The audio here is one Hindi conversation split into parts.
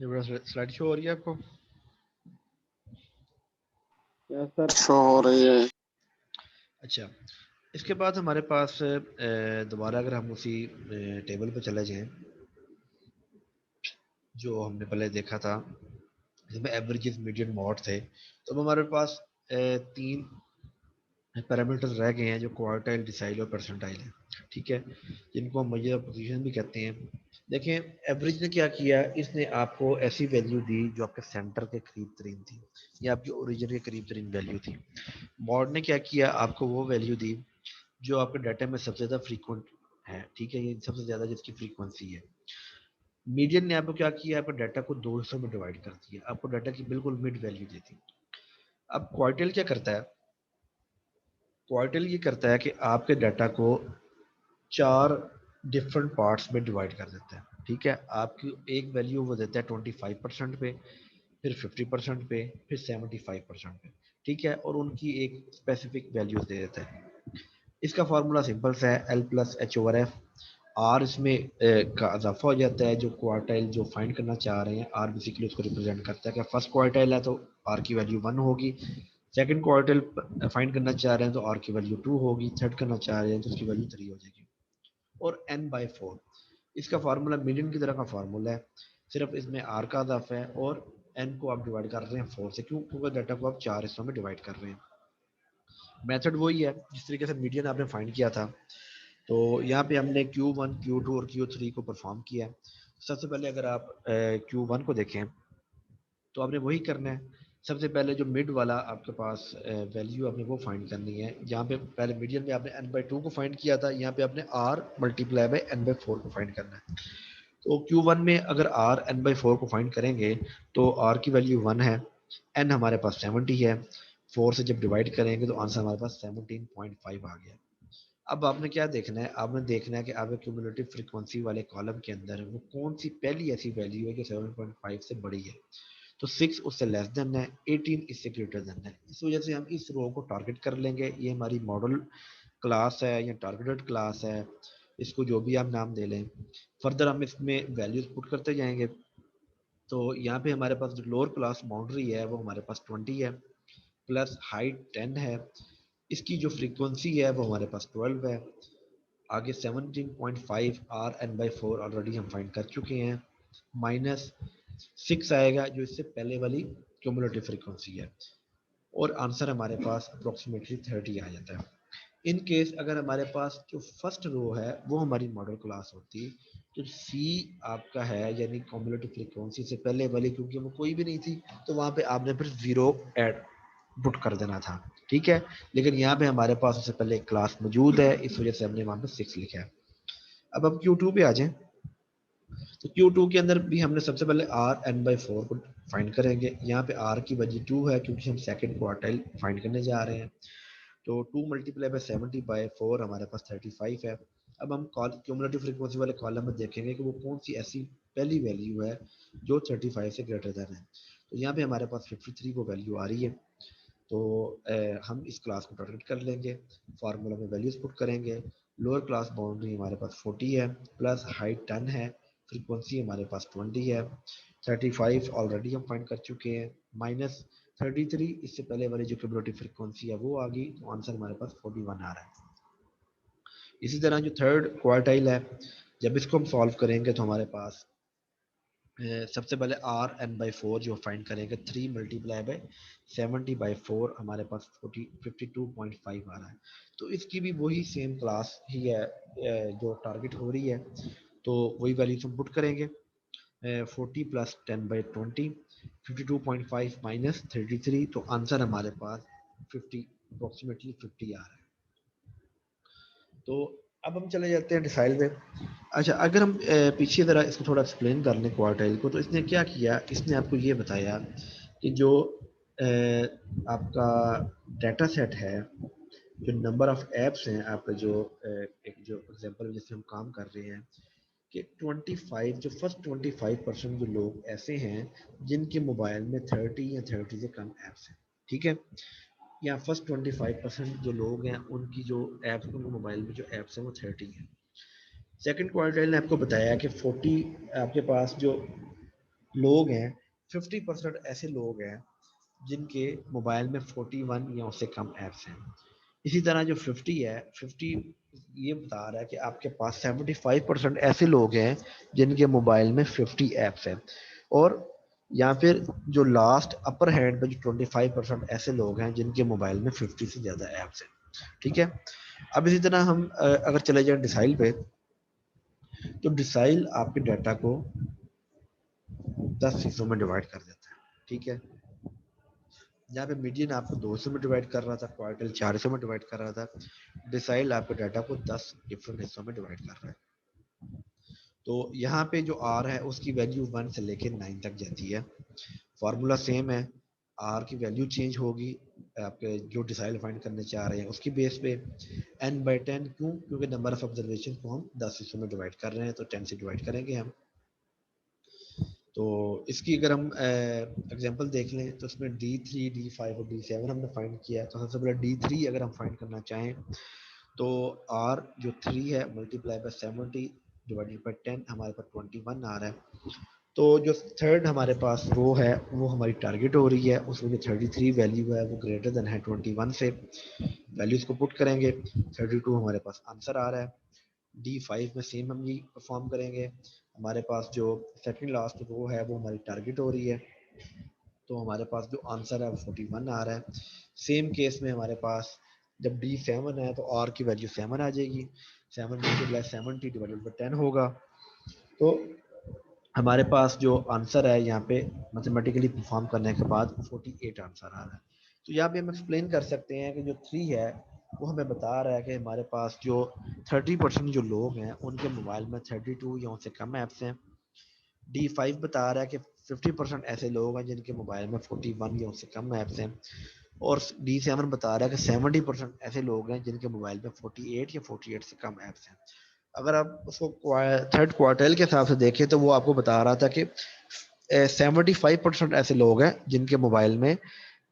ये बड़ा स्लाइड शो हो रही है आपको? यस सर, शो हो रही है। अच्छा, इसके बाद हमारे पास दोबारा अगर हम उसी टेबल पर चले जाएं जो हमने पहले देखा था, जिसमें एवरेजेस मीडियन मॉड थे, तो अब हमारे पास तीन पैरामीटर्स रह गए हैं जो क्वार्टाइल, डिसाइल और परसेंटाइल है। ठीक है, जिनको हम मेजर पोजीशन भी कहते हैं। देखें, एवरेज ने क्या किया, इसने आपको ऐसी वैल्यू दी जो आपके सेंटर के करीब तरीन थी या आपकी ओरिजिन के करीब तरीन वैल्यू थी। मॉड ने क्या किया, आपको वो वैल्यू दी जो आपके डाटा में सबसे ज़्यादा फ्रीक्वेंट है। ठीक है, ये सबसे ज़्यादा जिसकी फ्रीक्वेंसी है। मीडियन ने आपको क्या किया, आपके डाटा को दो हिस्सों में डिवाइड कर दिया, आपको डाटा की बिल्कुल मिड वैल्यू देती। अब क्वार्टाइल क्या करता है, क्वार्टाइल ये करता है कि आपके डाटा को चार डिफरेंट पार्ट्स में डिवाइड कर देता है। ठीक है, आपकी एक वैल्यू वो देता है 25% पे, फिर 50% पे, फिर 75% पे। ठीक है, और उनकी एक स्पेसिफिक वैल्यू दे देता है। इसका फार्मूला सिंपल सा है, L plus H over F. R इसमें का इजाफा हो जाता है, जो क्वार्टाइल जो फाइंड करना चाह रहे हैं, आर बेसिकली उसको रिप्रेजेंट करता है कि फर्स्ट क्वार्टाइल है तो आर की वैल्यू 1 होगी, सेकंड क्वार्टाइल फाइंड करना चाह रहे हैं तो आर की वैल्यू 2 होगी, थर्ड करना चाह रहे हैं तो उसकी वैल्यू 3 हो जाएगी। और एन बाई फोर, इसका फार्मूला मीडियन की तरह का फार्मूला है, सिर्फ इसमें आर का इजाफा है और एन को आप डिवाइड कर रहे हैं 4 से। क्यों? क्योंकि डाटा को आप चार हिस्सों में डिवाइड कर रहे हैं। मेथड वही है जिस तरीके से मीडियन आपने फाइंड किया था। तो यहाँ पे हमने Q1, Q2 और Q3 को परफॉर्म किया है। सबसे पहले अगर आप Q1 को देखें तो आपने वही करना है। सबसे पहले जो मिड वाला आपके पास वैल्यू आपने वो फाइंड करनी है। यहाँ पे पहले मीडियन में आपने n बाई टू को फाइंड किया था, यहाँ पे आपने r multiply by n by four को फाइंड करना है। तो Q1 में अगर r n बाई फोर को फाइंड करेंगे तो r की वैल्यू 1 है, n हमारे पास 70 है, 4 से जब डिवाइड करेंगे तो आंसर हमारे पास 17.5 आ गया। अब आपने क्या देखना है, आपने देखना है कि आपके क्यूमुलेटिव फ्रीक्वेंसी वाले कॉलम के अंदर वो कौन सी पहली ऐसी वैल्यू है जो 7.5 से बड़ी है। तो 6 उससे लेस देन है, 18 इससे ग्रेटर देन है। इस वजह से हम इस रो को टारगेट कर लेंगे। ये हमारी मॉडल क्लास है या टारगेटेड क्लास है, इसको जो भी आप नाम दे लें। फर्दर हम इसमें वैल्यूज पुट करते जाएंगे। तो यहाँ पे हमारे पास जो लोअर क्लास बाउंड्री है वो हमारे पास 20 है, प्लस हाइट 10 है, इसकी जो फ्रीक्वेंसी है वो हमारे पास 12 है। आगे 17.5 R N by four already हम फाइंड कर चुके हैं, माइनस 6 आएगा जो इससे पहले वाली क्यूमुलेटिव फ्रीक्वेंसी है, और आंसर हमारे पास अप्रोक्सीमेटली 30 आ जाता है। इन केस अगर हमारे पास जो फर्स्ट रो है वो हमारी मॉडल क्लास होती, तो सी आपका है यानी क्यूमुलेटिव फ्रीक्वेंसी से पहले वाली, क्योंकि वो कोई भी नहीं थी तो वहां पे आपने फिर जीरो ऐड पुट कर देना था। ठीक है, लेकिन यहाँ पे हमारे पास उससे पहले एक क्लास मौजूद है, इस वजह से हमने वहां पे 6 लिखा है। अब हम Q2 पे आ जाएं, तो Q2 के अंदर भी हमने सबसे पहले आर एन बाई फोर को फाइंड करेंगे। यहाँ पे आर की वजह 2 है क्योंकि हम सेकंड क्वार्टाइल फाइंड करने जा रहे हैं। तो 2 मल्टीप्लाई बाई 70 बाई फोर हमारे पास 35 है। अब हम क्यूमुलेटिव फ्रीक्वेंसी वाले कॉलम में देखेंगे कि वो कौन सी ऐसी पहली वैल्यू है जो 35 से ग्रेटर देन है। तो यहाँ पे हमारे पास 53 को वैल्यू आ रही है। तो हम इस क्लास को टारगेट कर लेंगे, फार्मूला में वैल्यूज पुट करेंगे। लोअर क्लास बाउंड्री हमारे पास 40 है, प्लस हाइट 10 है, फ्रीक्वेंसी हमारे पास 20 है, 35 ऑलरेडी हम फाइंड कर चुके हैं, माइनस 33 इससे पहले वाली जो क्यूमुलेटिव फ्रीक्वेंसी है वो आ गई, तो आंसर हमारे पास 41 आ रहा है। इसी तरह जो थर्ड क्वार्टाइल है, जब इसको हम सॉल्व करेंगे तो हमारे पास सबसे पहले आर एन बाई फोर जो फाइंड करेंगे, 3 मल्टीप्लाई बाई 70 बाई फोर हमारे पास 52.5 आ रहा है। तो इसकी भी वही सेम क्लास ही है जो टारगेट हो रही है। तो वही वैल्यूज हम पुट करेंगे, 40 प्लस 10/20, 52.5 माइनस 33, तो आंसर हमारे पास 50 अप्रोक्सीमेटली 50 आ रहा है। तो अब हम चले जाते हैं डिसाइल में। अच्छा, अगर हम पीछे ज़रा इसको थोड़ा एक्सप्लेन कर लें क्वार्टाइल को, तो इसने क्या किया, इसने आपको ये बताया कि जो आपका डाटा सेट है, जो नंबर ऑफ ऐप्स हैं आपका, जो एक जो एग्जांपल जिससे हम काम कर रहे हैं कि 25 जो फर्स्ट 25% जो लोग ऐसे हैं जिनके मोबाइल में 30 या 30 से कम ऐप्स हैं। ठीक है, या फर्स्ट 25% जो लोग हैं उनकी जो ऐप्स, उनके मोबाइल में जो ऐप्स हैं वो 30 है। सेकंड क्वार्टाइल ने आपको बताया कि 40 आपके पास जो लोग हैं, 50% ऐसे लोग हैं जिनके मोबाइल में 41 या उससे कम ऐप्स हैं। इसी तरह जो 50 है, 50 ये बता रहा है कि आपके पास 75% ऐसे लोग हैं जिनके मोबाइल में 50 ऐप्स हैं। और या फिर जो लास्ट अपर हैंड पे जो 25% ऐसे लोग हैं जिनके मोबाइल में 50 से ज़्यादा ऐप्स हैं। ठीक है। अब इसी तरह हम अगर चले जाए डिसाइल पे, तो डिसाइल आपके डाटा को 10 हिस्सों में डिवाइड कर देता है। ठीक है। जहाँ पे मीडियन आपको 2 हिस्सों में डिवाइड कर रहा था, क्वार्टल 4 हिस्सों में डिवाइड कर रहा था, डिसाइल आपके डाटा को 10 डिफरेंट हिस्सों में डिवाइड कर रहा है। तो यहाँ पे जो आर है उसकी वैल्यू 1 से लेकर 9 तक जाती है। फार्मूला सेम है, आर की वैल्यू चेंज होगी आपके जो डिसाइल फाइंड करने चाह रहे हैं उसकी बेस पे। n/10 क्यों? क्योंकि नंबर ऑफ ऑब्जर्वेशन को हम 10 हिस्सों में डिवाइड कर रहे हैं, तो 10 से डिवाइड करेंगे हम। तो इसकी अगर हम एग्जांपल देख लें तो इसमें D3, D5 और D7 हमने फाइंड किया है। तो सबसे पहले D3 अगर हम फाइंड करना चाहें तो R जो 3 है मल्टीप्लाई बाय 70 डिवाइडेड बाय 10, हमारे पास 21 आ रहा है। तो जो थर्ड हमारे पास रो है वो हमारी टारगेट हो रही है, उसमें जो 33 वैल्यू है वो ग्रेटर देन है 21 से। वैल्यूज को पुट करेंगे, 32 हमारे पास आंसर आ रहा है। D5 में सेम हम ये परफॉर्म करेंगे, हमारे पास जो सेकंड लास्ट रो है वो हमारी टारगेट हो रही है, तो हमारे पास जो आंसर है वो 41 आ रहा है। सेम केस में हमारे पास जब D7 है तो R की वैल्यू 7 आ जाएगी, 7 मल्टीप्लाई 70 डिवाइडेड बाई 10 होगा। तो हमारे पास जो आंसर है यहाँ पे मैथमेटिकली परफॉर्म करने के बाद 48 आंसर आ रहा है। तो यहाँ पे हम एक्सप्लेन कर सकते हैं कि जो 3 है वो हमें बता रहा है कि हमारे पास जो 30% जो लोग हैं उनके मोबाइल में 32 या उनसे कम ऐप्स हैं। D5 बता रहा है कि 50% ऐसे लोग हैं जिनके मोबाइल में 41 या उससे कम ऐप्स हैं। और D7 बता रहा है कि 70% ऐसे लोग हैं जिनके मोबाइल में 48 या 48 से कम ऐप्स हैं। अगर आप उसको थर्ड क्वार्टाइल के हिसाब से देखें तो वो आपको बता रहा था कि 75% ऐसे लोग हैं जिनके मोबाइल में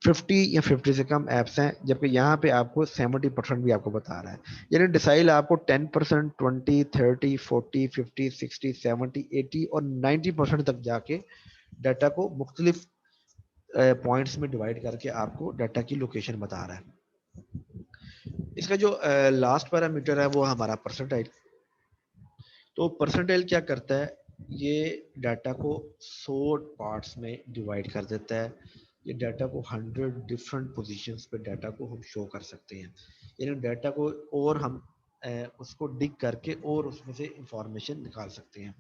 50 या 50 से कम ऐप्स हैं, जबकि यहाँ पे आपको 70% भी आपको बता रहा है। यानी डिसाइल आपको 10%, 20, 30, 40, 50, 60, 70, 80 और 90% तक जाके डाटा को मुख्तलिफ पॉइंट्स में डिवाइड करके आपको डाटा की लोकेशन बता रहा है। इसका जो लास्ट पैरामीटर है वो हमारा परसेंटाइल। तो परसेंटाइल क्या करता है, ये डाटा को 100 पार्ट्स में डिवाइड कर देता है। ये डाटा को 100 डिफरेंट पोजीशंस पे डाटा को हम शो कर सकते हैं, यानी डाटा को और हम उसको डिग करके और उसमें से इंफॉर्मेशन निकाल सकते हैं।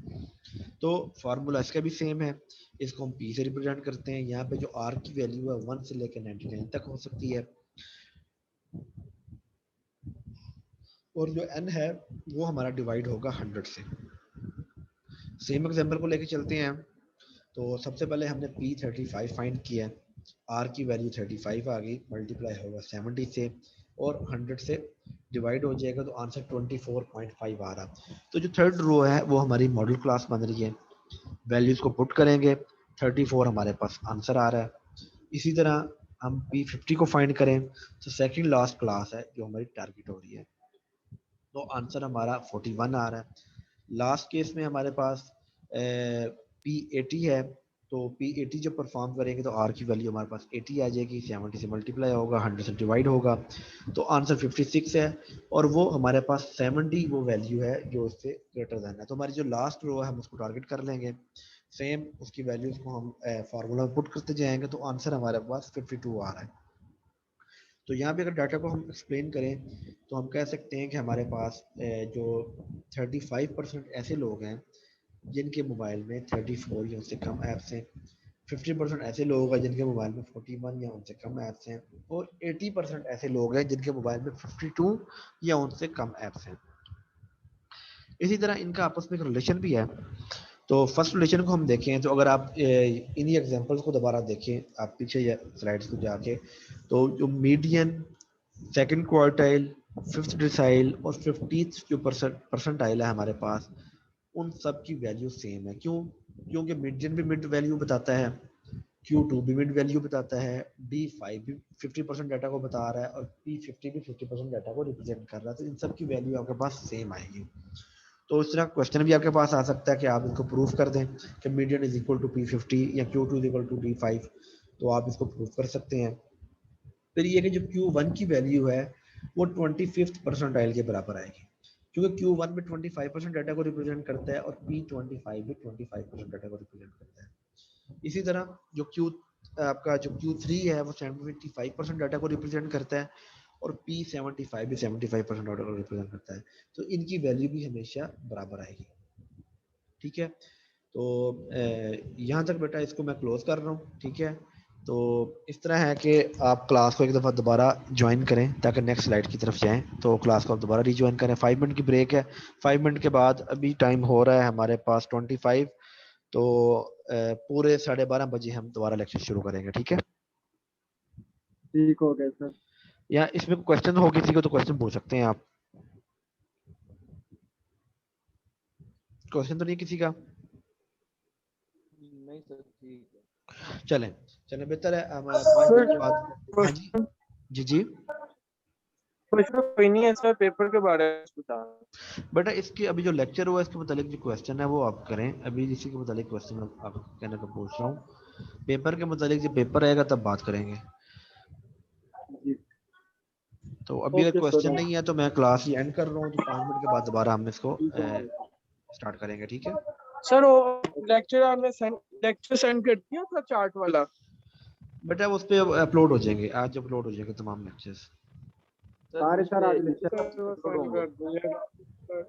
तो फार्मूला इसका भी सेम है, इसको हम पी से रिप्रेजेंट करते हैं। यहाँ पे जो आर की वैल्यू है 1 से लेकर 99 तक हो सकती है, और जो एन है वो हमारा डिवाइड होगा 100 से। सेम एग्जांपल को लेके चलते हैं। तो सबसे पहले हमने P35 फाइंड किया, R की वैल्यू 35 आ गई, मल्टीप्लाई होगा 70 से और 100 से डिवाइड हो जाएगा, तो आंसर 24.5 आ रहा। तो जो थर्ड रो है वो हमारी मॉडल क्लास बन रही है, वैल्यूज को पुट करेंगे, 34 हमारे पास आंसर आ रहा है। इसी तरह हम P50 को फाइंड करें तो सेकंड लास्ट क्लास है जो हमारी टारगेट हो रही है, तो आंसर हमारा 41 आ रहा है। लास्ट केस में हमारे पास P80 है, तो P80 जब परफॉर्म करेंगे तो R की वैल्यू हमारे पास 80 आ जाएगी, 70 से मल्टीप्लाई होगा, 100 से डिवाइड होगा, तो आंसर 56 है। और वो हमारे पास 70 वो वैल्यू है जो उससे ग्रेटर देन है। तो हमारी जो लास्ट रो है हम उसको टारगेट कर लेंगे, सेम उसकी वैल्यूज को हम फार्मूला में पुट करते जाएंगे, तो आंसर हमारे पास 52 आ रहा है। तो यहाँ पे अगर डाटा को हम एक्सप्लेन करें तो हम कह सकते हैं कि हमारे पास जो 35% ऐसे लोग हैं जिनके मोबाइल में 34 या उससे कम ऐप्स हैं, 50% ऐसे लोग हैं जिनके मोबाइल में 41 या उनसे कम ऐप्स हैं, और 80% ऐसे लोग हैं जिनके मोबाइल में 52 या उनसे कम ऐप्स हैं। इसी तरह इनका आपस में एक रिलेशन भी है। तो फर्स्ट रिलेशन को हम देखें तो अगर आप इन्हीं एग्जांपल्स को दोबारा देखें, आप पीछे स्लाइड्स को जाके, तो जो median, second quartile, fifth decile और 50th जो परसेंटाइल है हमारे पास, उन सब की वैल्यू सेम है। क्यों? क्योंकि मीडियन भी मिड वैल्यू बताता है, Q2 भी मिड वैल्यू बताता है, D5 भी 50% डाटा को बता रहा है, और P50 भी 50% डाटा को रिप्रेजेंट कर रहा है, तो इन सब की वैल्यू आपके पास सेम आएगी। तो इस तरह क्वेश्चन भी आपके पास आ सकता है कि आप इसको प्रूफ कर दें कि median is equal to P50 या Q2 is equal to D5, तो आप इसको प्रूफ कर सकते हैं। फिर ये कि जो Q1 की वैल्यू है वो 25th परसेंटाइल के बराबर आएगी, क्योंकि Q1 में 25% डाटा को रिप्रेजेंट करता है और P25 में 25% डाटा को रिप्रेजेंट करता है। इसी तरह जो आपका जो Q3 है वो 75% डाटा को रिप्रेजेंट करता है और P75 भी 75% डाटा को रिप्रेजेंट करता है, तो इनकी वैल्यू भी हमेशा बराबर आएगी। ठीक है, तो यहाँ तक बेटा इसको मैं क्लोज कर रहा हूँ। ठीक है, तो इस तरह है कि आप क्लास को एक दफ़ा दोबारा ज्वाइन करें ताकि नेक्स्ट स्लाइड की तरफ जाएं, तो क्लास को आप दोबारा रीज्वाइन करें। 5 मिनट की ब्रेक है, 5 मिनट के बाद अभी टाइम हो रहा है हमारे पास 25, तो पूरे 12:30 बजे हम दोबारा लेक्चर शुरू करेंगे। ठीक है, ठीक हो गया सर। या इसमें क्वेश्चन हो किसी को तो क्वेश्चन पूछ सकते हैं आप। क्वेश्चन तो नहीं किसी का? नहीं सर ठीक है। चलें चलें, बेहतर है हमारा 5 मिनट के बाद। हाँ जी जी जी कोई नहीं है सर, पेपर के बारे में बता। बेटा इसके अभी जो लेक्चर हुआ इसके मुतालिक जो क्वेश्चन है वो आप करें। अभी इसी के मुतालिक क्वेश्चन आप कहने का पूछ रहा हूँ। पेपर के मुतालिक जब पेपर आएगा तब बात करेंगे। जी तो अभी अगर ओके क्वेश्चन सर। नहीं है तो मैं क्लास ही एंड कर रहा हूँ, तो 5 मिनट के बाद दोबारा हम इसको ठीक हो गया। स्टार्ट करेंगे। ठीक है सर वो लेक्चर आपने लेक्चर सेंड कर दिया था चार्ट वाला? बेटा उस पर अपलोड हो जाएंगे, आज अपलोड हो जाएंगे तमाम लेक्चर्स। सारे सर आज सर लेक्चर वो सेंड कर दीजिएगा।